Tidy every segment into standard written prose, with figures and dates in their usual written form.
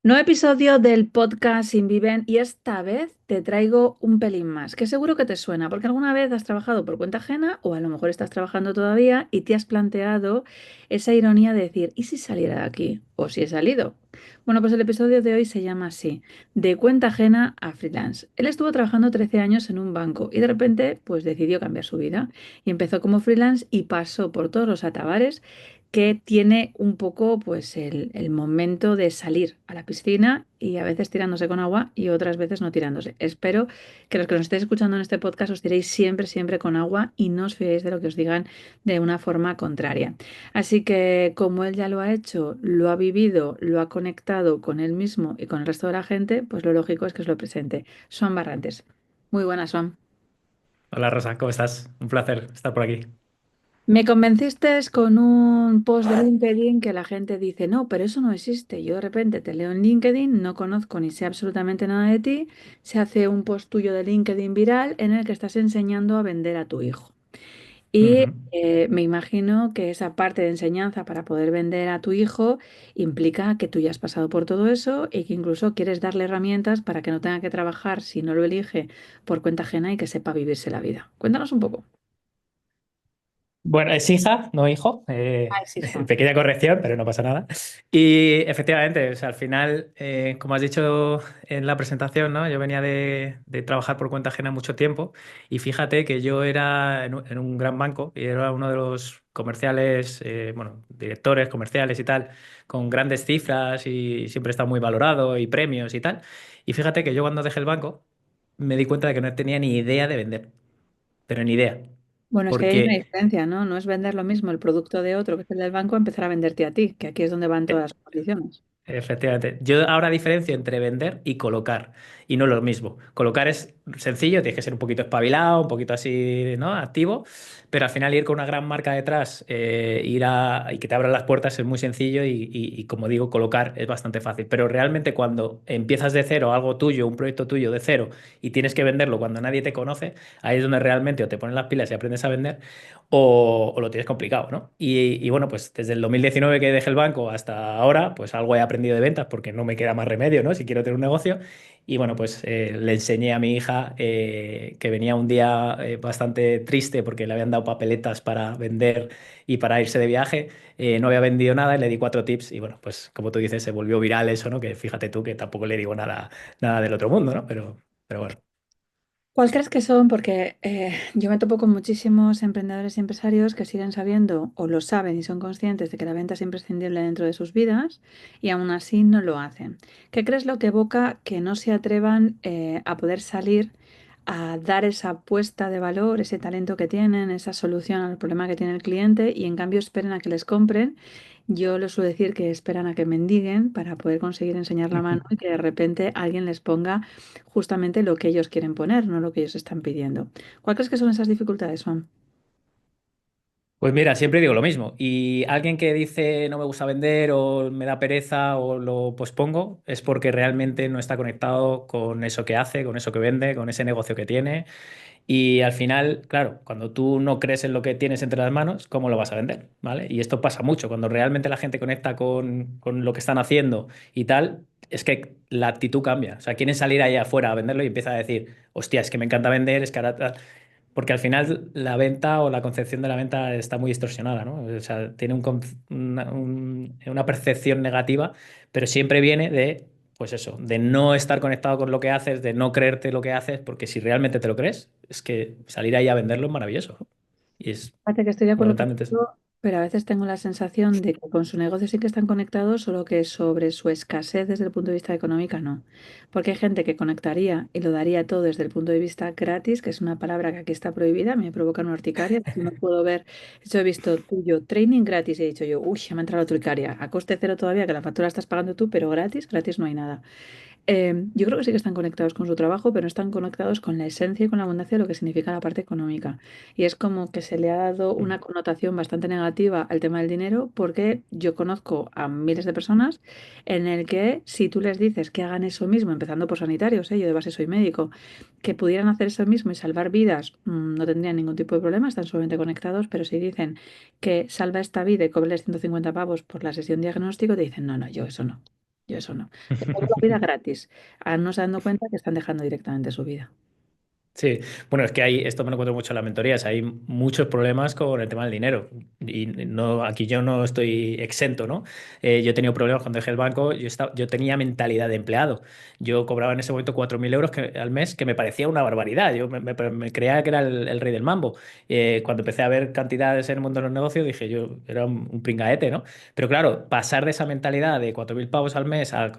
Nuevo episodio del podcast Inviven y esta vez te traigo un pelín más, que seguro que te suena, porque alguna vez has trabajado por cuenta ajena o a lo mejor estás trabajando todavía y te has planteado esa ironía de decir, ¿y si saliera de aquí? ¿O si he salido? Bueno, pues el episodio de hoy se llama así, de cuenta ajena a freelance. Él estuvo trabajando 13 años en un banco y de repente pues decidió cambiar su vida y empezó como freelance y pasó por todos los atabares que tiene un poco pues el momento de salir a la piscina y a veces tirándose con agua y otras veces no tirándose. Espero que los que nos estéis escuchando en este podcast os tiréis siempre, siempre con agua y no os fiéis de lo que os digan de una forma contraria. Así que como él ya lo ha hecho, lo ha vivido, lo ha conectado con él mismo y con el resto de la gente, pues lo lógico es que os lo presente. Swan Barrantes. Muy buenas, Swan. Hola Rosa, ¿cómo estás? Un placer estar por aquí. Me convenciste con un post de LinkedIn que la gente dice, no, pero eso no existe. Yo de repente te leo en LinkedIn, no conozco ni sé absolutamente nada de ti, se hace un post tuyo de LinkedIn viral en el que estás enseñando a vender a tu hijo. Y Ujú. me imagino que esa parte de enseñanza para poder vender a tu hijo implica que tú ya has pasado por todo eso y que incluso quieres darle herramientas para que no tenga que trabajar si no lo elige por cuenta ajena y que sepa vivirse la vida. Cuéntanos un poco. Bueno, es hija, no hijo. Ay, sí, hija. Pequeña corrección, pero no pasa nada. Y efectivamente, o sea, al final, como has dicho en la presentación, ¿no? Yo venía de trabajar por cuenta ajena mucho tiempo y fíjate que yo era en un gran banco y era uno de los comerciales, bueno, directores comerciales y tal, con grandes cifras y siempre está muy valorado y premios y tal. Y fíjate que yo cuando dejé el banco me di cuenta de que no tenía ni idea de vender, pero ni idea. Bueno, es que hay una Porque diferencia, ¿no? No es vender lo mismo el producto de otro que es el del banco, empezar a venderte a ti, que aquí es donde van todas las condiciones. efectivamente. Yo ahora diferencio entre vender y colocar, y no es lo mismo. Colocar es sencillo, tienes que ser un poquito espabilado, un poquito así, ¿no? Activo, pero al final ir con una gran marca detrás, y que te abran las puertas es muy sencillo y como digo, colocar es bastante fácil. Pero realmente cuando empiezas de cero algo tuyo, un proyecto tuyo de cero, y tienes que venderlo cuando nadie te conoce, ahí es donde realmente o te pones las pilas y aprendes a vender o lo tienes complicado, ¿no? Y bueno, pues desde el 2019 que dejé el banco hasta ahora, pues algo he aprendido de ventas porque no me queda más remedio, ¿no? Si quiero tener un negocio. Y bueno, pues le enseñé a mi hija que venía un día bastante triste porque le habían dado papeletas para vender y para irse de viaje. No había vendido nada y le di 4 tips y bueno, pues como tú dices, se volvió viral eso, ¿no? Que fíjate tú que tampoco le digo nada, nada del otro mundo, ¿no? Pero bueno. ¿Cuál crees que son? Porque yo me topo con muchísimos emprendedores y empresarios que siguen sabiendo o lo saben y son conscientes de que la venta es imprescindible dentro de sus vidas y aún así no lo hacen. ¿Qué crees lo que evoca que no se atrevan a poder salir a dar esa apuesta de valor, ese talento que tienen, esa solución al problema que tiene el cliente y en cambio esperen a que les compren? Yo les suelo decir que esperan a que mendiguen para poder conseguir enseñar la mano y que de repente alguien les ponga justamente lo que ellos quieren poner, no lo que ellos están pidiendo. ¿Cuál crees que son esas dificultades, Juan? Pues mira, siempre digo lo mismo. Y alguien que dice no me gusta vender o me da pereza o lo pospongo es porque realmente no está conectado con eso que hace, con eso que vende, con ese negocio que tiene. Y al final, claro, cuando tú no crees en lo que tienes entre las manos, ¿cómo lo vas a vender? ¿Vale? Y esto pasa mucho. Cuando realmente la gente conecta con lo que están haciendo y tal, es que la actitud cambia. O sea, quieren salir ahí afuera a venderlo y empieza a decir, hostia, es que me encanta vender, es que ahora tal. Porque al final la venta o la concepción de la venta está muy distorsionada, ¿no? O sea, tiene una percepción negativa, pero siempre viene de, pues eso, de no estar conectado con lo que haces, de no creerte lo que haces, porque si realmente te lo crees, es que salir ahí a venderlo es maravilloso, ¿no? Y es Fíjate que estoy de acuerdo fundamentalmente eso. contigo, pero a veces tengo la sensación de que con su negocio sí que están conectados, solo que sobre su escasez desde el punto de vista económico no. Porque hay gente que conectaría y lo daría todo desde el punto de vista gratis, que es una palabra que aquí está prohibida, me provoca una urticaria. No puedo ver, yo he visto tuyo training gratis y he dicho yo, uy, ya me ha entrado la urticaria, a coste cero todavía, que la factura la estás pagando tú, pero gratis, gratis no hay nada. Yo creo que sí que están conectados con su trabajo, pero no están conectados con la esencia y con la abundancia de lo que significa la parte económica. Y es como que se le ha dado Mm. una connotación bastante negativa al tema del dinero, porque yo conozco a miles de personas en el que si tú les dices que hagan eso mismo, empezando por sanitarios, yo de base soy médico, que pudieran hacer eso mismo y salvar vidas, no tendrían ningún tipo de problema, están sumamente conectados, pero si dicen que salva esta vida y cobres 150 pavos por la sesión diagnóstico, te dicen, no, no, yo eso no. Yo eso no. Dejando la vida gratis. No se dando cuenta que están dejando directamente su vida. Sí, bueno, es que hay, esto me lo encuentro mucho en las mentorías, hay muchos problemas con el tema del dinero y no, aquí yo no estoy exento, ¿no? Yo he tenido problemas cuando dejé el banco, yo tenía mentalidad de empleado, yo cobraba en ese momento 4.000 euros al mes, que me parecía una barbaridad, yo me creía que era el rey del mambo. Cuando empecé a ver cantidades en el mundo de los negocios, dije yo, era un pringaete, ¿no? Pero claro, pasar de esa mentalidad de 4.000 pavos al mes a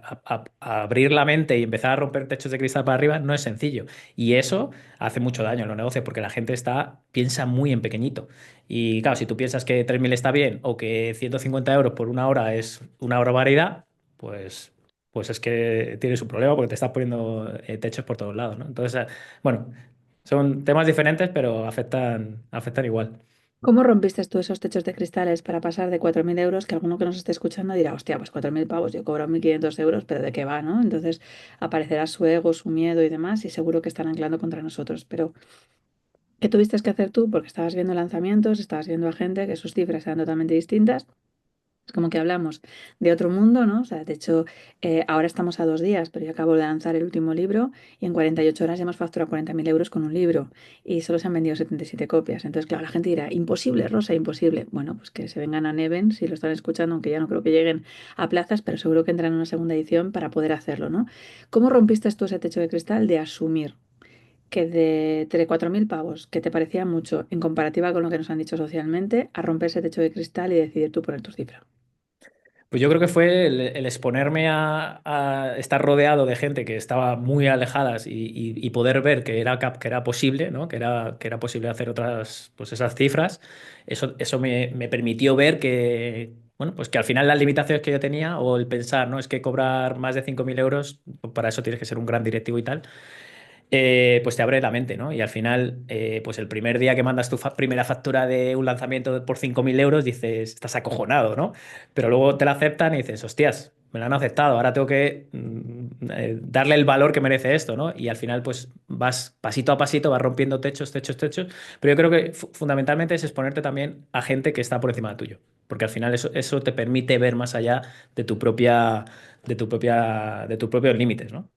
abrir la mente y empezar a romper techos de cristal para arriba no es sencillo. Y eso hace mucho daño en los negocios porque la gente piensa muy en pequeñito. Y claro, si tú piensas que 3.000 está bien o que 150 euros por una hora es una barbaridad, pues, pues es que tienes un problema porque te estás poniendo techos por todos lados, ¿no? Entonces, bueno, son temas diferentes, pero afectan igual. ¿Cómo rompiste tú esos techos de cristales para pasar de 4.000 euros, que alguno que nos esté escuchando dirá, hostia, pues 4.000 pavos, yo cobro 1.500 euros, pero ¿de qué va, no? Entonces aparecerá su ego, su miedo y demás, y seguro que están anclando contra nosotros. Pero, ¿qué tuviste que hacer tú? Porque estabas viendo lanzamientos, estabas viendo a gente que sus cifras eran totalmente distintas. Es como que hablamos de otro mundo, ¿no? O sea, de hecho, ahora estamos a 2 días, pero yo acabo de lanzar el último libro y en 48 horas ya hemos facturado 40.000 euros con un libro y solo se han vendido 77 copias. Entonces, claro, la gente dirá, imposible, Rosa, imposible. Bueno, pues que se vengan a Neven si lo están escuchando, aunque ya no creo que lleguen a plazas, pero seguro que entran en una segunda edición para poder hacerlo, ¿no? ¿Cómo rompiste tú ese techo de cristal de asumir que de 4.000 pavos, que te parecía mucho en comparativa con lo que nos han dicho socialmente, a romper ese techo de cristal y decidir tú poner tu cifra? Pues yo creo que fue el exponerme a estar rodeado de gente que estaba muy alejadas y poder ver que era posible, ¿no? Que era posible hacer otras, pues esas cifras. Eso me permitió ver que, bueno, pues que al final las limitaciones que yo tenía o el pensar, ¿no? Es que cobrar más de 5.000 euros, para eso tienes que ser un gran directivo y tal, pues te abre la mente, ¿no? Y al final, pues el primer día que mandas tu primera factura de un lanzamiento por 5.000 euros, dices, estás acojonado, ¿no? Pero luego te la aceptan y dices, hostias, me la han aceptado, ahora tengo que darle el valor que merece esto, ¿no? Y al final, pues vas pasito a pasito, vas rompiendo techos, techos, techos. Pero yo creo que fundamentalmente es exponerte también a gente que está por encima tuyo. Porque al final eso te permite ver más allá de de tus propios límites, ¿no?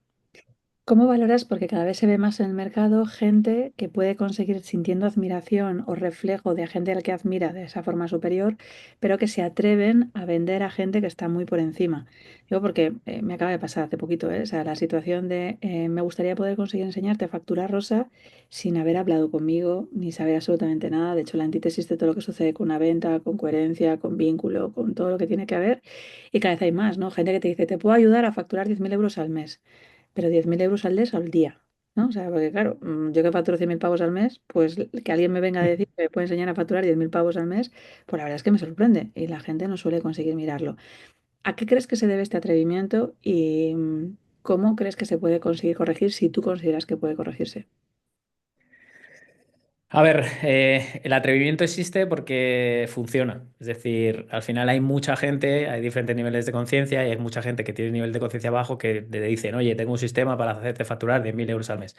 ¿Cómo valoras? Porque cada vez se ve más en el mercado gente que puede conseguir sintiendo admiración o reflejo de gente al que admira de esa forma superior, pero que se atreven a vender a gente que está muy por encima. Digo porque me acaba de pasar hace poquito, ¿eh? O sea, la situación de me gustaría poder conseguir enseñarte a facturar rosa sin haber hablado conmigo ni saber absolutamente nada. De hecho, la antítesis de todo lo que sucede con una venta, con coherencia, con vínculo, con todo lo que tiene que haber. Y cada vez hay más, ¿no? Gente que te dice, te puedo ayudar a facturar 10.000 euros al mes, pero 10.000 euros al mes al día, ¿no? O sea, porque claro, yo que facturo 100.000 pavos al mes, pues que alguien me venga a decir que me puede enseñar a facturar 10.000 pavos al mes, pues la verdad es que me sorprende y la gente no suele conseguir mirarlo. ¿A qué crees que se debe este atrevimiento y cómo crees que se puede conseguir corregir si tú consideras que puede corregirse? A ver, el atrevimiento existe porque funciona. Es decir, al final hay mucha gente, hay diferentes niveles de conciencia y hay mucha gente que tiene un nivel de conciencia bajo que te dicen, oye, tengo un sistema para hacerte facturar 10.000 euros al mes.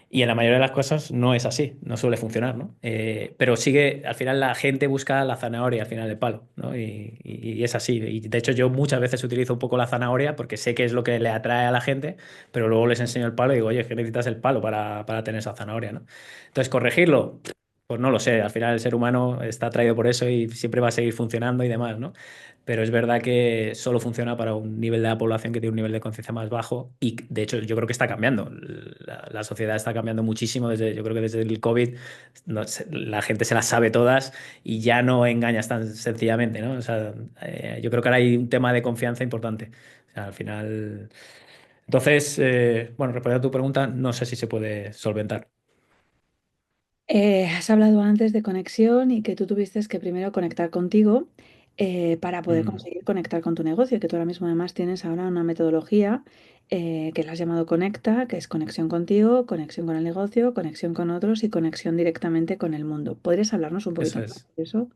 Y en la mayoría de las cosas no es así, no suele funcionar, ¿no? Pero sigue, al final la gente busca la zanahoria al final del palo, ¿no? Y es así. Y de hecho yo muchas veces utilizo un poco la zanahoria porque sé que es lo que le atrae a la gente, pero luego les enseño el palo y digo, oye, es que necesitas el palo para tener esa zanahoria, ¿no? Entonces, corregirlo, pues no lo sé. Al final el ser humano está atraído por eso y siempre va a seguir funcionando y demás, ¿no? Pero es verdad que solo funciona para un nivel de la población que tiene un nivel de conciencia más bajo y de hecho yo creo que está cambiando. La sociedad está cambiando muchísimo yo creo que desde el COVID la gente se las sabe todas y ya no engañas tan sencillamente, ¿no? O sea, yo creo que ahora hay un tema de confianza importante. O sea, al final... Entonces, bueno, respondiendo a tu pregunta, no sé si se puede solventar. Has hablado antes de conexión y que tú tuviste que primero conectar contigo para poder Mm, conseguir conectar con tu negocio, que tú ahora mismo además tienes ahora una metodología que la has llamado Conecta, que es conexión contigo, conexión con el negocio, conexión con otros y conexión directamente con el mundo. ¿Podrías hablarnos un poquito eso más es. de eso,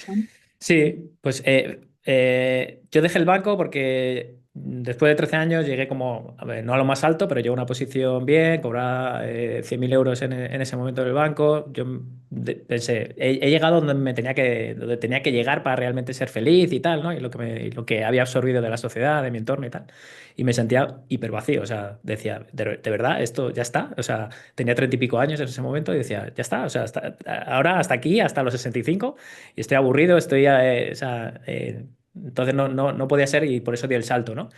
Joan? Sí, pues yo dejé el banco porque después de 13 años llegué como, a ver, no a lo más alto, pero llegué a una posición bien, cobraba 100.000 euros en ese momento en el banco. Yo pensé, he llegado donde donde tenía que llegar para realmente ser feliz y tal, ¿no? Y y lo que había absorbido de la sociedad, de mi entorno y tal. Y me sentía hiper vacío, o sea, decía, ¿de verdad esto ya está? O sea, tenía 30 y pico años en ese momento y decía, ya está, o sea, ahora hasta aquí, hasta los 65, y estoy aburrido, o sea, entonces no podía ser y por eso di el salto, ¿no?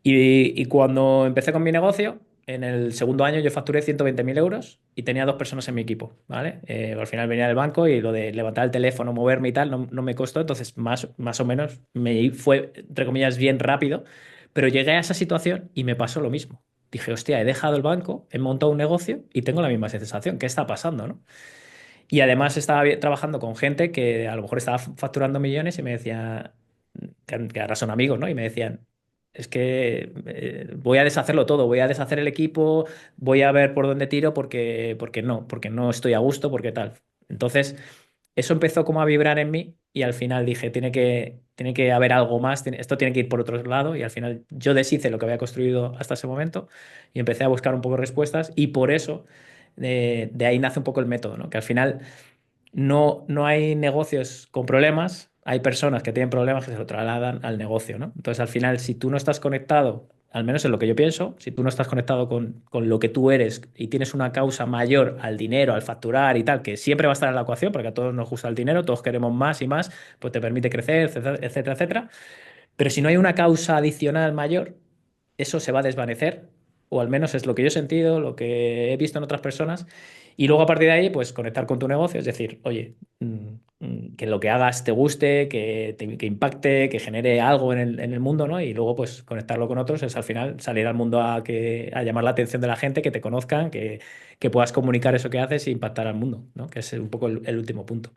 Y cuando empecé con mi negocio, en el segundo año yo facturé 120.000 euros y tenía dos personas en mi equipo, ¿vale? Al final venía del banco y lo de levantar el teléfono, moverme y tal, no me costó, entonces más o menos fue, entre comillas, bien rápido, pero llegué a esa situación y me pasó lo mismo. Dije, hostia, he dejado el banco, he montado un negocio y tengo la misma sensación. ¿Qué está pasando, no? Y además estaba trabajando con gente que a lo mejor estaba facturando millones y me decía, que ahora son amigos, ¿no? Y me decían, es que voy a deshacerlo todo, voy a deshacer el equipo, voy a ver por dónde tiro porque no estoy a gusto, porque tal. Entonces, eso empezó como a vibrar en mí y al final dije, tiene que haber algo más, esto tiene que ir por otro lado y al final yo deshice lo que había construido hasta ese momento y empecé a buscar un poco respuestas y por eso de ahí nace un poco el método, ¿no? Que al final no hay negocios con problemas, hay personas que tienen problemas que se lo trasladan al negocio, ¿no? Entonces, al final, si tú no estás conectado, al menos es lo que yo pienso, si tú no estás conectado con lo que tú eres y tienes una causa mayor al dinero, al facturar y tal, que siempre va a estar en la ecuación, porque a todos nos gusta el dinero, todos queremos más y más, pues te permite crecer, etcétera, etcétera, etcétera. Pero si no hay una causa adicional mayor, eso se va a desvanecer, o al menos es lo que yo he sentido, lo que he visto en otras personas, y luego a partir de ahí, pues conectar con tu negocio, es decir, oye, que lo que hagas te guste, que impacte, que genere algo en el mundo, ¿no? Y luego, pues conectarlo con otros es al final salir al mundo a llamar la atención de la gente, que te conozcan, que puedas comunicar eso que haces e impactar al mundo, ¿no? Que es un poco el último punto.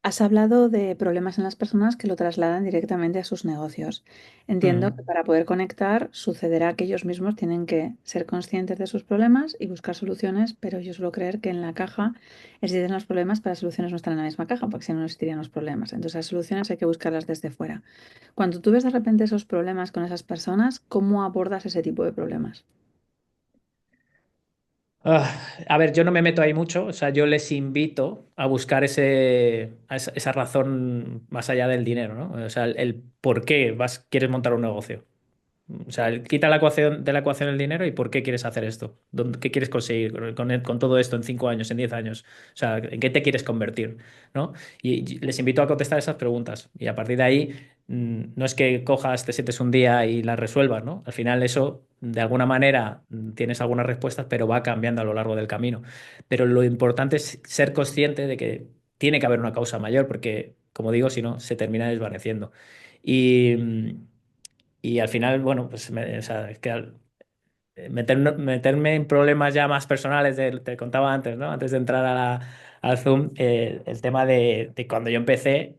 Has hablado de problemas en las personas que lo trasladan directamente a sus negocios. Entiendo que Mm. para poder conectar sucederá que ellos mismos tienen que ser conscientes de sus problemas y buscar soluciones, pero yo suelo creer que en la caja existen los problemas, pero las soluciones no están en la misma caja, porque si no, no existirían los problemas. Entonces las soluciones hay que buscarlas desde fuera. Cuando tú ves de repente esos problemas con esas personas, ¿cómo abordas ese tipo de problemas? A ver, yo no me meto ahí mucho, o sea, yo les invito a buscar esa razón más allá del dinero, ¿no? O sea, el por qué quieres montar un negocio. O sea, quita la ecuación de la ecuación el dinero y por qué quieres hacer esto. ¿Qué quieres conseguir con todo esto en 5 años, en 10 años? O sea, ¿en qué te quieres convertir? ¿No? Y les invito a contestar esas preguntas. Y a partir de ahí, no es que cojas, te sientes un día y las resuelvas, ¿no? Al final eso, de alguna manera, tienes algunas respuestas, pero va cambiando a lo largo del camino. Pero lo importante es ser consciente de que tiene que haber una causa mayor, porque, como digo, si no, se termina desvaneciendo. Y, y al final, bueno, pues o sea, es que meterme en problemas ya más personales, te contaba antes, ¿no? Antes de entrar al Zoom, el tema de cuando yo empecé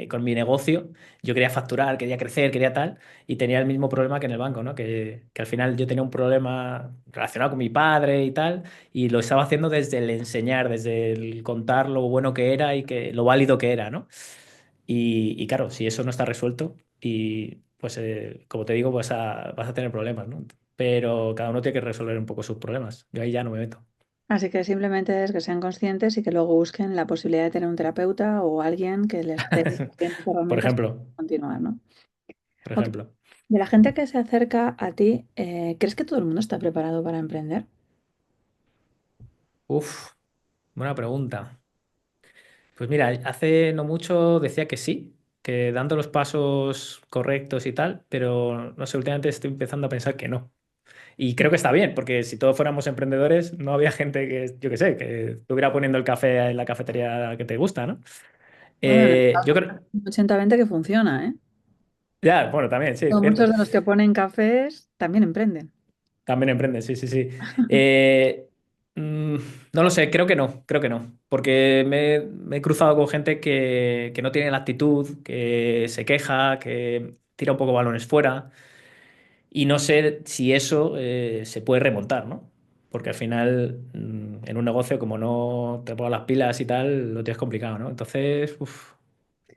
con mi negocio, yo quería facturar, quería crecer, quería tal, y tenía el mismo problema que en el banco, ¿no? Que al final yo tenía un problema relacionado con mi padre y tal, y lo estaba haciendo desde el enseñar, desde el contar lo bueno que era y lo válido que era, ¿no? Y claro, si eso no está resuelto, y pues como te digo, vas a tener problemas, ¿no? Pero cada uno tiene que resolver un poco sus problemas. Yo ahí ya no me meto. Así que simplemente es que sean conscientes y que luego busquen la posibilidad de tener un terapeuta o alguien que les dé las suficientes Por herramientas para ejemplo, continuar, ¿no? por Ok. ejemplo. De la gente que se acerca a ti, ¿crees que todo el mundo está preparado para emprender? Uf, buena pregunta. Pues mira, hace no mucho decía que sí, que dando los pasos correctos y tal, pero no sé, últimamente estoy empezando a pensar que no. Y creo que está bien, porque si todos fuéramos emprendedores, no había gente que, yo qué sé, que estuviera poniendo el café en la cafetería que te gusta, ¿no? Bueno, en el Yo caso creo, 80-20 que funciona, ¿eh? ya, bueno, también, sí, O cierto. muchos de los que ponen cafés también emprenden. También emprende, sí, sí, sí. Mm, no lo sé, creo que no, porque me he cruzado con gente que no tiene la actitud, que se queja, que tira un poco balones fuera, y no sé si eso se puede remontar, ¿no? Porque al final, en un negocio, como no te pongas las pilas y tal, lo tienes complicado, ¿no? Entonces, uf,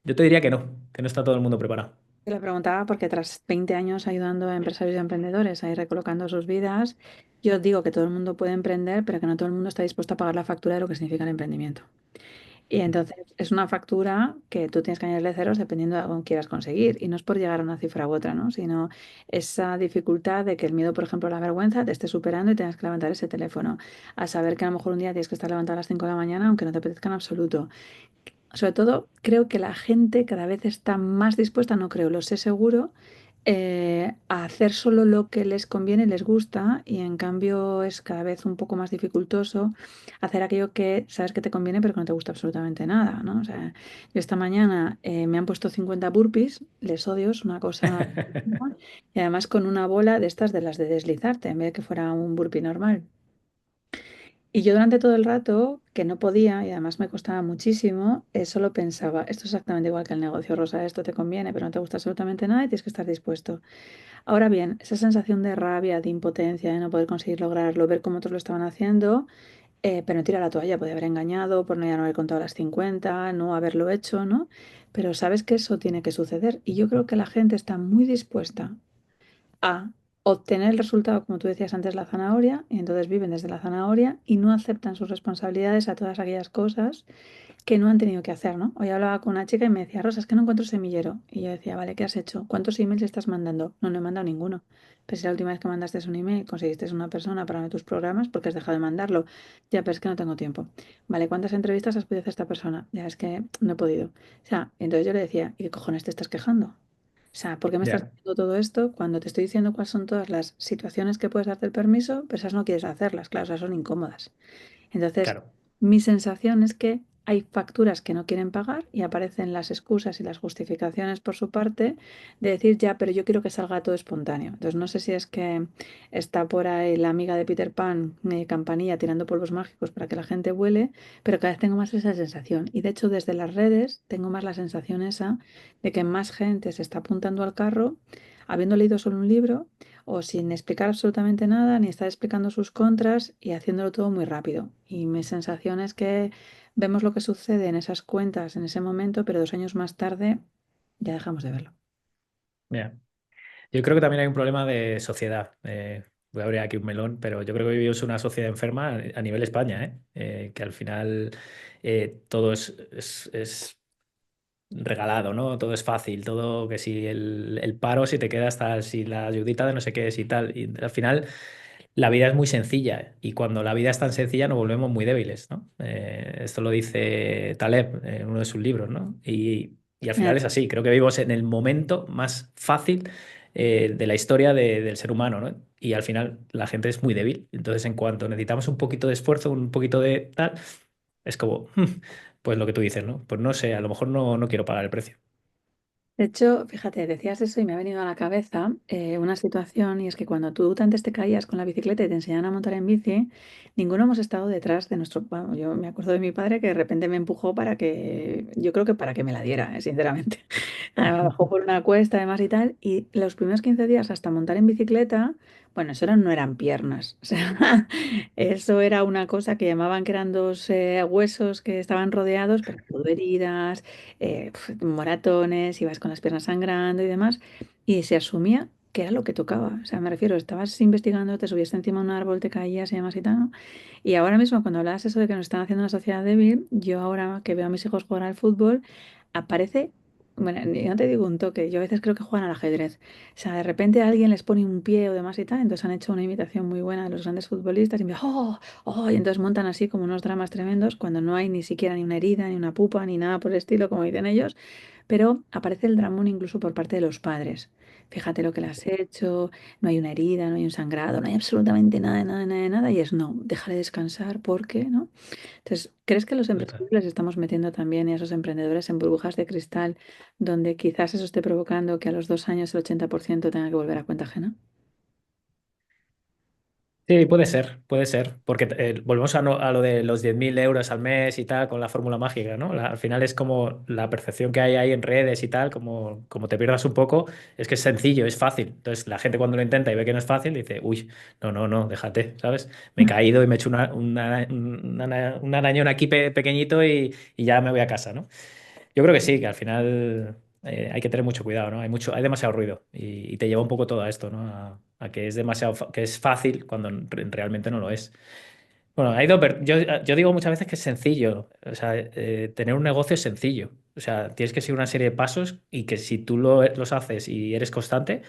yo te diría que no está todo el mundo preparado. Te lo preguntaba porque tras 20 años ayudando a empresarios y emprendedores a ir recolocando sus vidas, yo digo que todo el mundo puede emprender, pero que no todo el mundo está dispuesto a pagar la factura de lo que significa el emprendimiento. Y entonces es una factura que tú tienes que añadirle ceros dependiendo de algo que quieras conseguir. Y no es por llegar a una cifra u otra, ¿no? Sino esa dificultad de que el miedo, por ejemplo, a la vergüenza te esté superando y tengas que levantar ese teléfono. A saber que a lo mejor un día tienes que estar levantado a las 5 de la mañana, aunque no te apetezca en absoluto. Sobre todo, creo que la gente cada vez está más dispuesta, no creo, lo sé seguro, a hacer solo lo que les conviene y les gusta, y en cambio es cada vez un poco más dificultoso hacer aquello que sabes que te conviene, pero que no te gusta absolutamente nada, ¿no? O sea, yo esta mañana me han puesto 50 burpees, les odio, es una cosa, y además con una bola de estas de las de deslizarte, en vez de que fuera un burpee normal. Y yo durante todo el rato, que no podía y además me costaba muchísimo, solo pensaba, esto es exactamente igual que el negocio, Rosa, esto te conviene, pero no te gusta absolutamente nada y tienes que estar dispuesto. Ahora bien, esa sensación de rabia, de impotencia, de no poder conseguir lograrlo, ver cómo otros lo estaban haciendo, pero no tirar la toalla, podía haber engañado, por no ya no haber contado las 50, no haberlo hecho, ¿no? Pero sabes que eso tiene que suceder y yo creo que la gente está muy dispuesta a obtener el resultado, como tú decías antes, la zanahoria, y entonces viven desde la zanahoria y no aceptan sus responsabilidades a todas aquellas cosas que no han tenido que hacer, ¿no? Hoy hablaba con una chica y me decía, Rosa, es que no encuentro semillero. Y yo decía, vale, ¿qué has hecho? ¿Cuántos emails estás mandando? No, no he mandado ninguno. Pero si la última vez que mandaste un email conseguiste una persona para uno de tus programas, porque has dejado de mandarlo? Ya, pero es que no tengo tiempo. Vale, ¿cuántas entrevistas has podido hacer a esta persona? Ya, es que no he podido. O sea, entonces yo le decía, ¿y qué cojones te estás quejando? O sea, ¿por qué me estás Ya, diciendo todo esto cuando te estoy diciendo cuáles son todas las situaciones que puedes darte el permiso, pero esas no quieres hacerlas? Claro, esas son incómodas. Entonces, claro. mi sensación es que hay facturas que no quieren pagar y aparecen las excusas y las justificaciones por su parte de decir, ya, pero yo quiero que salga todo espontáneo. Entonces, no sé si es que está por ahí la amiga de Peter Pan, Campanilla, tirando polvos mágicos para que la gente vuele, pero cada vez tengo más esa sensación. Y de hecho, desde las redes tengo más la sensación esa de que más gente se está apuntando al carro habiendo leído solo un libro o sin explicar absolutamente nada, ni estar explicando sus contras y haciéndolo todo muy rápido. Y mi sensación es que vemos lo que sucede en esas cuentas en ese momento, pero 2 años más tarde ya dejamos de verlo. Ya. Yo creo que también hay un problema de sociedad. Voy a abrir aquí un melón, pero yo creo que vivimos una sociedad enferma a nivel España, ¿eh? Que al final todo es regalado, ¿no? Todo es fácil, todo que si el paro, si te quedas tal, si la ayudita de no sé qué, si tal. Y al final la vida es muy sencilla y cuando la vida es tan sencilla nos volvemos muy débiles, ¿no? Esto lo dice Taleb en uno de sus libros, ¿no? Y al final Eh, es así, creo que vivimos en el momento más fácil de la historia del ser humano, ¿no? Y al final la gente es muy débil, entonces en cuanto necesitamos un poquito de esfuerzo, un poquito de tal, es como, pues lo que tú dices, ¿no? Pues no sé, a lo mejor no quiero pagar el precio. De hecho, fíjate, decías eso y me ha venido a la cabeza una situación y es que cuando tú antes te caías con la bicicleta y te enseñaban a montar en bici, ninguno hemos estado detrás de nuestro... Bueno, yo me acuerdo de mi padre que de repente me empujó para que... Yo creo que para que me la diera, sinceramente. Me bajó por una cuesta además y tal. Y los primeros 15 días hasta montar en bicicleta, bueno, no eran piernas. O sea, eso era una cosa que llamaban que eran dos huesos que estaban rodeados, pero todo heridas, moratones, ibas con las piernas sangrando y demás, y se asumía que era lo que tocaba. O sea, me refiero, estabas investigando, te subiste encima de un árbol, te caías y demás y tal, ¿no? Y ahora mismo, cuando hablas eso de que nos están haciendo una sociedad débil, yo ahora que veo a mis hijos jugar al fútbol, aparece, bueno, no te digo un toque, yo a veces creo que juegan al ajedrez. O sea, de repente alguien les pone un pie o demás y tal, entonces han hecho una imitación muy buena de los grandes futbolistas y me ¡oh! ¡Oh! Y entonces montan así como unos dramas tremendos cuando no hay ni siquiera ni una herida, ni una pupa, ni nada por el estilo, como dicen ellos, pero aparece el dramón incluso por parte de los padres. Fíjate lo que le has hecho, no hay una herida, no hay un sangrado, no hay absolutamente nada, nada, nada, nada, y es no, déjale descansar porque, ¿no? Entonces, ¿crees que los Total. empresarios les estamos metiendo también y a esos emprendedores en burbujas de cristal donde quizás eso esté provocando que a los 2 años el 80% tenga que volver a cuenta ajena? Sí, puede ser, porque volvemos a lo de los 10.000 euros al mes y tal, con la fórmula mágica, ¿no? Al final es como la percepción que hay ahí en redes y tal, como te pierdas un poco, es que es sencillo, es fácil. Entonces la gente cuando lo intenta y ve que no es fácil, dice, uy, no, déjate, ¿sabes? Me he caído y me he hecho un arañón aquí pequeñito y ya me voy a casa, ¿no? Yo creo que sí, que al final hay que tener mucho cuidado, ¿no? Hay demasiado ruido y te lleva un poco todo a esto, ¿no? A que es demasiado, que es fácil cuando realmente no lo es. Bueno, yo digo muchas veces que es sencillo, o sea, tener un negocio es sencillo, o sea, tienes que seguir una serie de pasos y que si tú los haces y eres constante,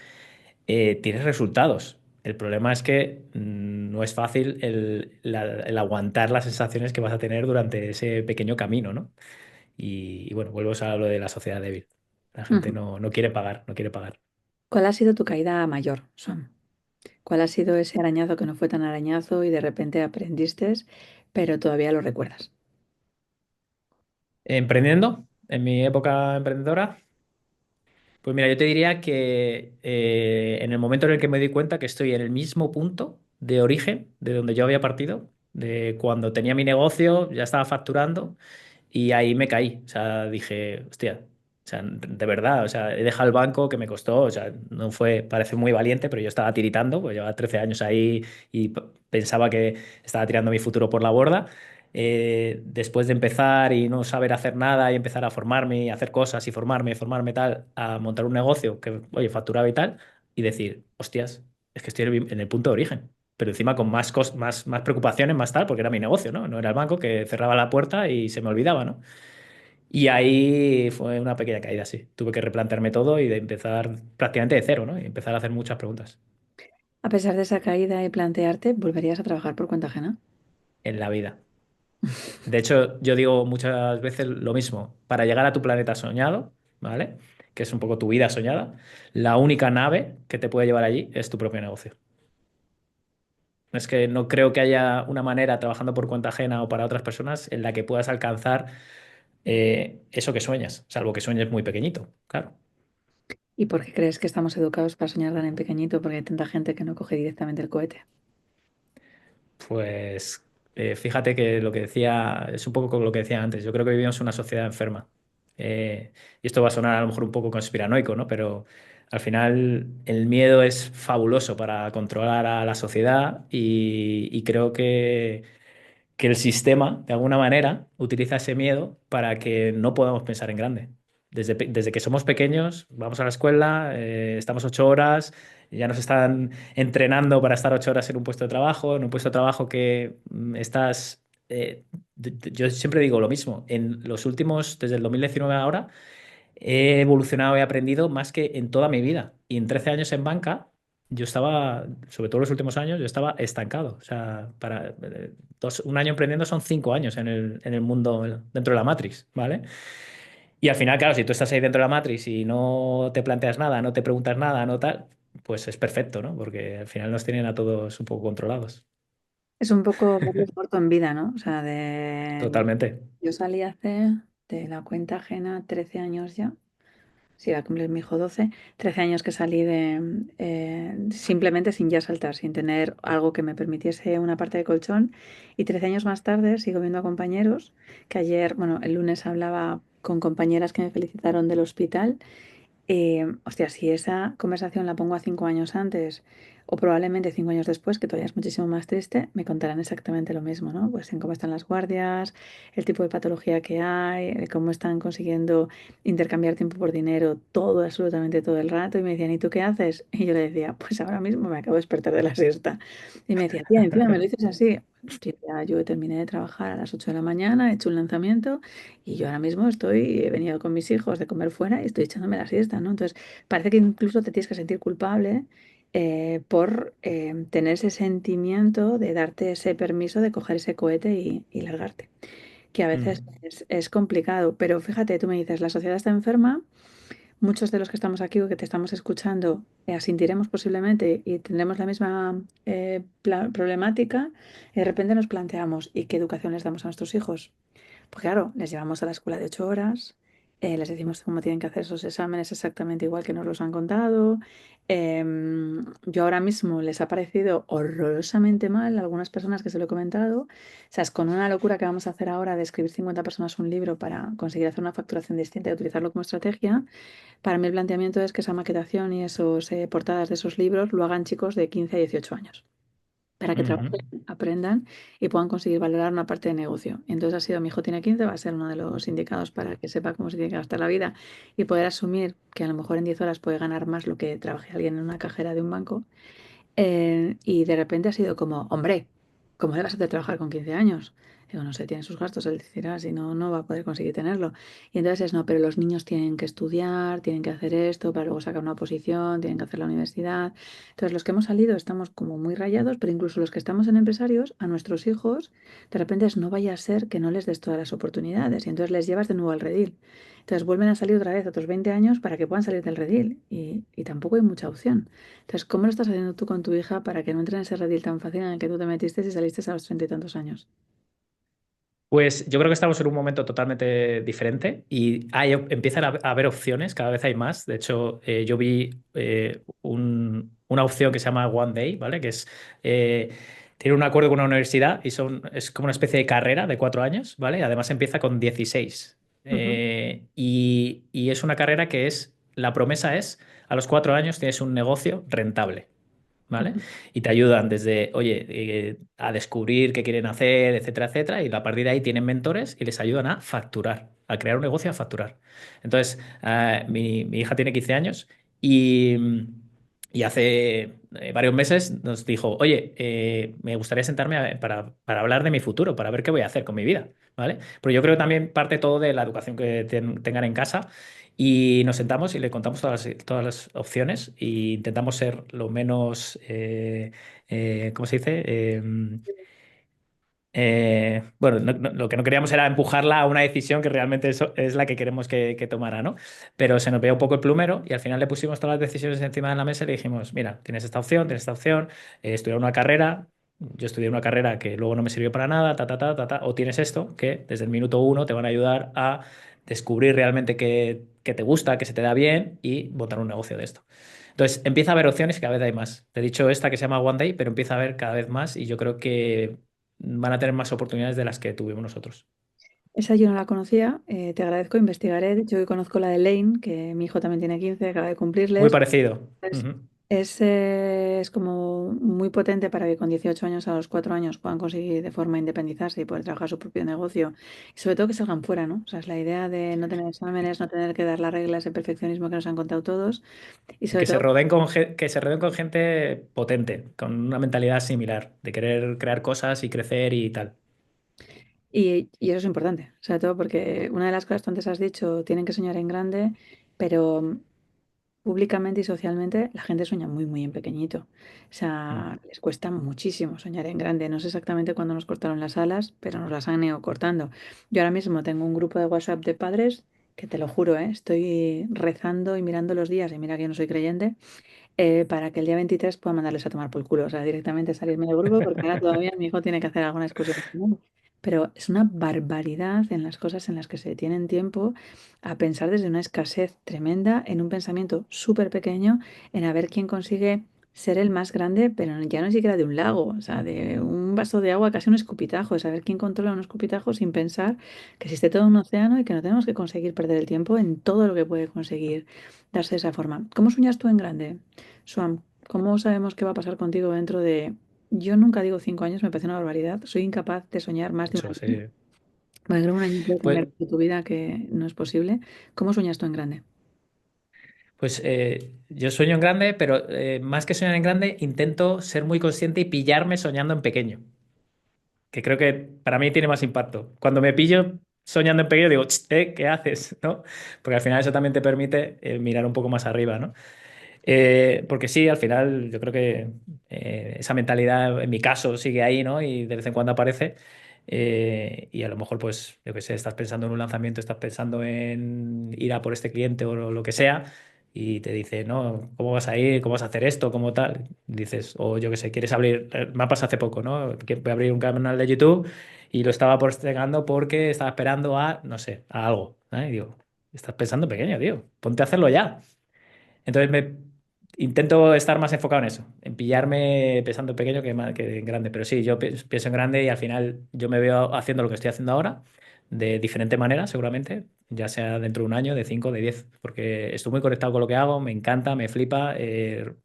tienes resultados. El problema es que no es fácil el aguantar las sensaciones que vas a tener durante ese pequeño camino, ¿no? Y bueno, vuelvo a lo de la sociedad débil. La gente Ujú. no quiere pagar, no quiere pagar. ¿Cuál ha sido tu caída mayor, Son? ¿Cuál ha sido ese arañazo que no fue tan arañazo y de repente aprendiste, pero todavía lo recuerdas? Emprendiendo, en mi época emprendedora, pues mira, yo te diría que en el momento en el que me di cuenta que estoy en el mismo punto de origen de donde yo había partido, de cuando tenía mi negocio, ya estaba facturando y ahí me caí. O sea, dije, hostia, o sea, de verdad, o sea, he dejado el banco que me costó, o sea, no fue, parece muy valiente, pero yo estaba tiritando, pues llevaba 13 años ahí y pensaba que estaba tirando mi futuro por la borda. Después de empezar y no saber hacer nada y empezar a formarme y hacer cosas y formarme tal, a montar un negocio que, oye, facturaba y tal, y decir, hostias, es que estoy en el punto de origen. Pero encima con más preocupaciones, más tal, porque era mi negocio, ¿no? No era el banco que cerraba la puerta y se me olvidaba, ¿no? Y ahí fue una pequeña caída, sí. Tuve que replantearme todo y de empezar prácticamente de cero, ¿no? Y empezar a hacer muchas preguntas A pesar de esa caída y plantearte, ¿volverías a trabajar por cuenta ajena? en la vida. De hecho, yo digo muchas veces lo mismo. Para llegar a tu planeta soñado, ¿vale? Que es un poco tu vida soñada, la única nave que te puede llevar allí es tu propio negocio. Es que no creo que haya una manera trabajando por cuenta ajena o para otras personas en la que puedas alcanzar eso que sueñas, salvo que sueñes muy pequeñito, claro. ¿Y por qué crees que estamos educados para soñar tan en pequeñito? Porque hay tanta gente que no coge directamente el cohete. Pues fíjate que lo que decía es un poco como lo que decía antes. Yo creo que vivimos en una sociedad enferma. Y esto va a sonar a lo mejor un poco conspiranoico, ¿no? Pero al final el miedo es fabuloso para controlar a la sociedad y creo que el sistema, de alguna manera, utiliza ese miedo para que no podamos pensar en grande. Desde que somos pequeños, vamos a la escuela, estamos 8 horas, ya nos están entrenando para estar 8 horas en un puesto de trabajo, en un puesto de trabajo que estás... yo siempre digo lo mismo, en los últimos, desde el 2019 a ahora, he evolucionado y aprendido más que en toda mi vida. Y en 13 años en banca, yo estaba, sobre todo los últimos años, yo estaba estancado. O sea, un año emprendiendo son 5 años en el mundo, dentro de la Matrix, ¿vale? Y al final, claro, si tú estás ahí dentro de la Matrix y no te planteas nada, no te preguntas nada, no tal, pues es perfecto, ¿no? Porque al final nos tienen a todos un poco controlados. Es un poco verles muerto en vida, ¿no? O sea, de... Totalmente. Yo salí hace de la cuenta ajena 13 años ya. Sí, va a cumplir mi hijo 12, 13 años que salí de simplemente sin ya saltar, sin tener algo que me permitiese una parte de colchón. Y 13 años más tarde sigo viendo a compañeros que ayer, bueno, el lunes hablaba con compañeras que me felicitaron del hospital. Hostia, si esa conversación la pongo a 5 años antes o probablemente 5 años después, que todavía es muchísimo más triste, me contarán exactamente lo mismo, ¿no? Pues en cómo están las guardias, el tipo de patología que hay, cómo están consiguiendo intercambiar tiempo por dinero todo, absolutamente todo el rato. Y me decían, ¿y tú qué haces? Y yo le decía, pues ahora mismo me acabo de despertar de la siesta. Y me decía, tía, encima me lo dices así. Tía, yo terminé de trabajar a las 8 de la mañana, he hecho un lanzamiento y yo ahora mismo he venido con mis hijos de comer fuera y estoy echándome la siesta, ¿no? Entonces, parece que incluso te tienes que sentir culpable por tener ese sentimiento de darte ese permiso de coger ese cohete y largarte, que a veces Mm, es complicado. Pero fíjate, tú me dices, la sociedad está enferma, muchos de los que estamos aquí o que te estamos escuchando asintiremos posiblemente y tendremos la misma problemática y de repente nos planteamos, ¿y qué educación les damos a nuestros hijos? Pues claro, les llevamos a la escuela de 8 horas, les decimos cómo tienen que hacer esos exámenes exactamente igual que nos los han contado. Yo ahora mismo les ha parecido horrorosamente mal a algunas personas que se lo he comentado. O sea, es con una locura que vamos a hacer ahora de escribir 50 personas un libro para conseguir hacer una facturación distinta y utilizarlo como estrategia. Para mí el planteamiento es que esa maquetación y esos portadas de esos libros lo hagan chicos de 15 a 18 años. para que trabajen, Ujú. aprendan y puedan conseguir valorar una parte de negocio. Y entonces ha sido, mi hijo tiene 15, va a ser uno de los indicados para que sepa cómo se tiene que gastar la vida y poder asumir que a lo mejor en 10 horas puede ganar más lo que trabaje alguien en una cajera de un banco. Y de repente ha sido como, hombre, ¿cómo le vas a hacer trabajar con 15 años? Digo, no sé, tiene sus gastos, él decidirá, si no, no va a poder conseguir tenerlo. Y entonces es, no, pero los niños tienen que estudiar, tienen que hacer esto para luego sacar una oposición, tienen que hacer la universidad. Entonces los que hemos salido estamos como muy rayados, pero incluso los que estamos en empresarios, a nuestros hijos, de repente es, no vaya a ser que no les des todas las oportunidades y entonces les llevas de nuevo al redil. Entonces vuelven a salir otra vez otros 20 años para que puedan salir del redil y tampoco hay mucha opción. Entonces, ¿cómo lo estás haciendo tú con tu hija para que no entre en ese redil tan fácil en el que tú te metiste y saliste a los 30 y tantos años? Pues yo creo que estamos en un momento totalmente diferente y empiezan a haber opciones, cada vez hay más. De hecho, yo vi una opción que se llama One Day, ¿vale? Que es, tiene un acuerdo con una universidad y es como una especie de carrera de 4 años, ¿vale? Además empieza con 16. Ujú, Y es una carrera que la promesa es, a los 4 años tienes un negocio rentable. ¿Vale? ujú. Y te ayudan desde, oye, a descubrir qué quieren hacer, etcétera, etcétera, y a partir de ahí tienen mentores y les ayudan a facturar, a crear un negocio, a facturar. Entonces, mi hija tiene 15 años y hace varios meses nos dijo, oye, me gustaría sentarme para hablar de mi futuro, para ver qué voy a hacer con mi vida, ¿vale? Pero yo creo que también parte todo de la educación que tengan en casa y nos sentamos y le contamos todas las opciones e intentamos ser lo menos, ¿cómo se dice? Bueno, lo que no queríamos era empujarla a una decisión que realmente es la que queremos que tomara, ¿no? Pero se nos veía un poco el plumero y al final le pusimos todas las decisiones encima de la mesa y le dijimos, mira, tienes esta opción, estudiar una carrera. Yo estudié una carrera que luego no me sirvió para nada, ta, ta, ta, ta, ta, o tienes esto, que desde el minuto uno te van a ayudar a descubrir realmente qué te gusta, qué se te da bien y montar un negocio de esto. Entonces, empieza a haber opciones y cada vez hay más. Te he dicho esta que se llama One Day, pero empieza a haber cada vez más y yo creo que van a tener más oportunidades de las que tuvimos nosotros. Esa yo no la conocía, te agradezco, investigaré. De hecho, yo conozco la de Lane, que mi hijo también tiene 15, acaba de Muy cumplirles. parecido. Es, Ujú. es como muy potente para que con 18 años a los 4 años puedan conseguir de forma independizarse y poder trabajar su propio negocio. Y sobre todo que salgan fuera, ¿no? O sea, es la idea de no tener exámenes, no tener que dar las reglas, el perfeccionismo que nos han contado todos. Y Y sobre todo, que se rodeen con gente potente, con una mentalidad similar, de querer crear cosas y crecer y tal. y eso es importante, sobre todo porque una de las cosas que antes has dicho, tienen que soñar en grande, pero públicamente y socialmente la gente sueña muy, muy en pequeñito. O Mm. sea, les cuesta muchísimo soñar en grande. No sé exactamente cuándo nos cortaron las alas, pero nos las han ido cortando. Yo ahora mismo tengo un grupo de WhatsApp de padres que te lo juro, estoy rezando y mirando los días, y mira que yo no soy creyente, para que el día 23 pueda mandarles a tomar por culo. O sea, directamente salirme del grupo porque ahora todavía mi hijo tiene que hacer alguna excursión. Pero es una barbaridad en las cosas en las que se tienen tiempo a pensar desde una escasez tremenda, en un pensamiento súper pequeño, en a ver quién consigue ser el más grande, pero ya no siquiera de un lago, o sea, de un vaso de agua, casi un escupitajo, de saber quién controla un escupitajo sin pensar que existe todo un océano y que no tenemos que conseguir perder el tiempo en todo lo que puede conseguir darse de esa forma. ¿Cómo sueñas tú en grande, Swam? ¿Cómo sabemos qué va a pasar contigo dentro de... Yo nunca digo 5 años, me parece una barbaridad. Soy incapaz de soñar más de un Eso año. sí. Porque creo que un año puede Pues, cambiar tu vida que no es posible. ¿Cómo sueñas tú en grande? pues yo sueño en grande, pero más que soñar en grande, intento ser muy consciente y pillarme soñando en pequeño, que creo que para mí tiene más impacto. Cuando me pillo soñando en pequeño, digo, "Ch, ¿qué haces?" ¿No? Porque al final eso también te permite mirar un poco más arriba, ¿no? Porque sí, al final yo creo que esa mentalidad en mi caso sigue ahí, ¿no? Y de vez en cuando aparece. Y a lo mejor, pues, yo qué sé, estás pensando en un lanzamiento, estás pensando en ir a por este cliente o lo que sea, y te dice, no, ¿cómo vas a ir? ¿Cómo vas a hacer esto? ¿Cómo tal? Dices, o yo qué sé, quieres abrir, me ha pasado hace poco, ¿no? Que voy a abrir un canal de YouTube y lo estaba postergando porque estaba esperando a, no sé, a algo. ¿Eh? Y digo, estás pensando pequeño, tío, ponte a hacerlo ya. Entonces intento estar más enfocado en eso, en pillarme pensando en pequeño que en grande. Pero sí, yo pienso en grande y al final yo me veo haciendo lo que estoy haciendo ahora de diferente manera, seguramente, ya sea dentro de un año, de 5, de 10, porque estoy muy conectado con lo que hago, me encanta, me flipa,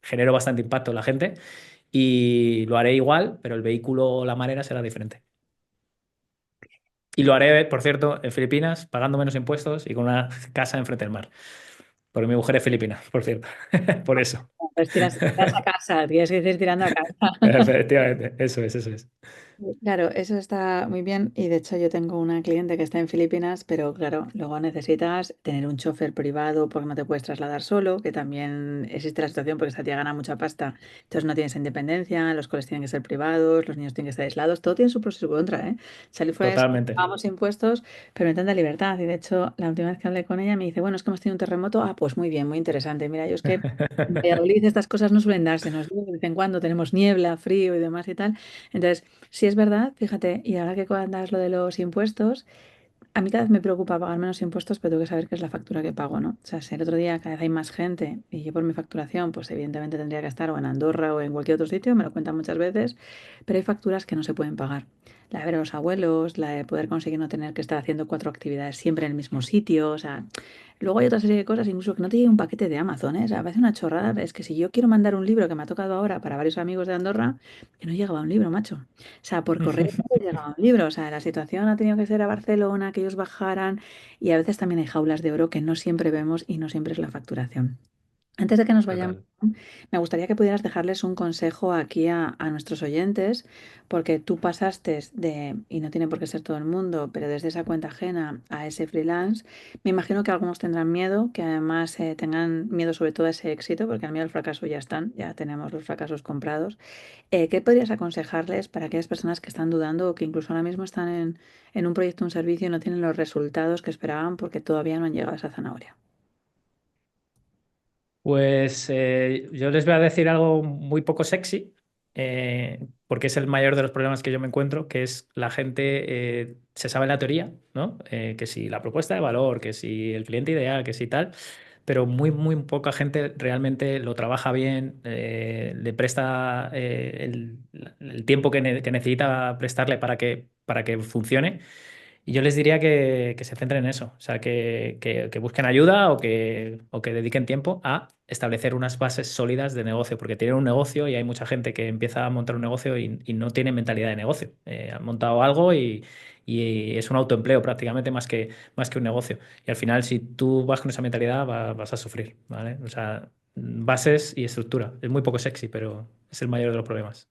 genero bastante impacto en la gente y lo haré igual, pero el vehículo o la manera será diferente. Y lo haré, por cierto, en Filipinas, pagando menos impuestos y con una casa enfrente del mar. Porque mi mujer es filipina, por cierto. Por eso. Pues tiras a casa, tienes que decir tirando a casa. Efectivamente, eso es, eso es. Claro, eso está muy bien y de hecho yo tengo una cliente que está en Filipinas, pero claro, luego necesitas tener un chofer privado porque no te puedes trasladar solo, que también existe la situación porque esta tía gana mucha pasta, entonces no tienes independencia, los coles tienen que ser privados, los niños tienen que estar aislados, todo tiene su pros y su contra, ¿eh? Salir fuera de eso, Totalmente. pagamos impuestos, pero me tanta libertad y de hecho la última vez que hablé con ella me dice, bueno, es que hemos tenido un terremoto, ah, pues muy bien, muy interesante, mira, yo es que en Valladolid estas cosas no suelen darse, nos de vez en cuando tenemos niebla, frío y demás y tal, entonces... Sí, es verdad, fíjate, y ahora que cuentas lo de los impuestos, a mí cada vez me preocupa pagar menos impuestos, pero tengo que saber qué es la factura que pago, ¿no? O sea, si el otro día cada vez hay más gente y yo por mi facturación, pues evidentemente tendría que estar o en Andorra o en cualquier otro sitio, me lo cuentan muchas veces, pero hay facturas que no se pueden pagar. La de ver a los abuelos, la de poder conseguir no tener que estar haciendo cuatro actividades siempre en el mismo sitio, o sea, luego hay otra serie de cosas, incluso que no te llegue un paquete de Amazon, ¿eh? O sea, parece una chorrada, pero es que si yo quiero mandar un libro que me ha tocado ahora para varios amigos de Andorra, que no llegaba un libro, macho. O sea, por correo no llegaba un libro. O sea, la situación ha tenido que ser a Barcelona, que ellos bajaran. Y a veces también hay jaulas de oro que no siempre vemos y no siempre es la facturación. Antes de que nos vayamos, Total. me gustaría que pudieras dejarles un consejo aquí a nuestros oyentes, porque tú pasaste de, y no tiene por qué ser todo el mundo, pero desde esa cuenta ajena a ese freelance, me imagino que algunos tendrán miedo, que además tengan miedo sobre todo a ese éxito, porque al miedo al fracaso ya están, ya tenemos los fracasos comprados. ¿Qué podrías aconsejarles para aquellas personas que están dudando o que incluso ahora mismo están en un proyecto, un servicio y no tienen los resultados que esperaban porque todavía no han llegado a esa zanahoria? Pues yo les voy a decir algo muy poco sexy, porque es el mayor de los problemas que yo me encuentro, que es la gente se sabe la teoría, ¿no? Que si la propuesta de valor, que si el cliente ideal, que si tal, pero muy, muy poca gente realmente lo trabaja bien, le presta el tiempo que necesita prestarle para que funcione. Y yo les diría que se centren en eso, o sea, que busquen ayuda o que dediquen tiempo a establecer unas bases sólidas de negocio, porque tienen un negocio y hay mucha gente que empieza a montar un negocio y no tiene mentalidad de negocio. Han montado algo y es un autoempleo prácticamente más que un negocio. Y al final, si tú vas con esa mentalidad, vas a sufrir, ¿vale? O sea, bases y estructura. Es muy poco sexy, pero es el mayor de los problemas.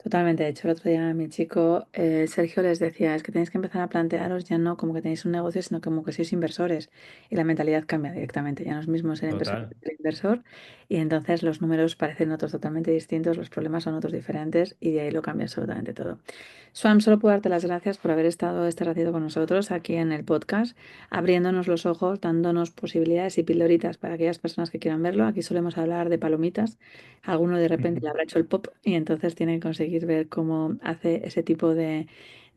Totalmente. De hecho, el otro día mi chico Sergio les decía, es que tenéis que empezar a plantearos ya no como que tenéis un negocio, sino como que sois inversores. Y la mentalidad cambia directamente. Ya no es mismo ser empresario Total. que ser inversor. Y entonces los números parecen otros totalmente distintos, los problemas son otros diferentes y de ahí lo cambia absolutamente todo. Swam, solo puedo darte las gracias por haber estado este ratito con nosotros aquí en el podcast, abriéndonos los ojos, dándonos posibilidades y pildoritas para aquellas personas que quieran verlo. Aquí solemos hablar de palomitas. Alguno de repente Ujú. le habrá hecho el pop y entonces tiene que conseguir ver cómo hace ese tipo de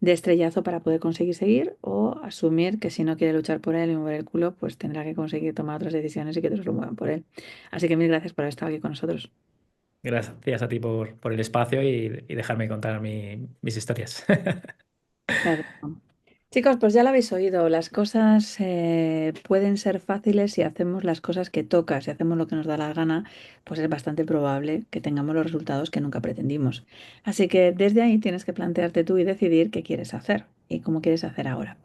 estrellazo para poder conseguir seguir o asumir que si no quiere luchar por él y mover el culo, pues tendrá que conseguir tomar otras decisiones y que otros lo muevan por él. Así que mil gracias por haber estado aquí con nosotros. Gracias a ti por el espacio y dejarme contar mis historias. Gracias. Chicos, pues ya lo habéis oído, las cosas pueden ser fáciles si hacemos las cosas que toca, si hacemos lo que nos da la gana, pues es bastante probable que tengamos los resultados que nunca pretendimos. Así que desde ahí tienes que plantearte tú y decidir qué quieres hacer y cómo quieres hacer ahora.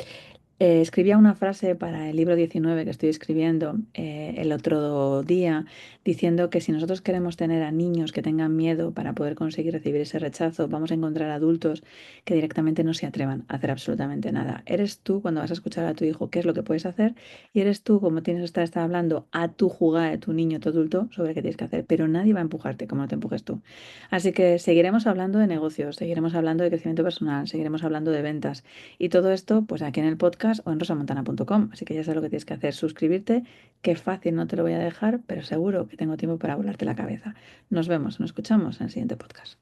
Escribía una frase para el libro 19 que estoy escribiendo el otro día, diciendo que si nosotros queremos tener a niños que tengan miedo para poder conseguir recibir ese rechazo, vamos a encontrar adultos que directamente no se atrevan a hacer absolutamente nada. Eres tú cuando vas a escuchar a tu hijo qué es lo que puedes hacer y eres tú como tienes que estar hablando a tu jugada de tu niño, tu adulto, sobre qué tienes que hacer, pero nadie va a empujarte como no te empujes tú. Así que seguiremos hablando de negocios, seguiremos hablando de crecimiento personal, seguiremos hablando de ventas. Y todo esto, pues aquí en el podcast o en rosamontana.com. Así que ya sabes lo que tienes que hacer, suscribirte, que fácil no te lo voy a dejar, pero seguro que tengo tiempo para volarte la cabeza. Nos vemos, nos escuchamos en el siguiente podcast.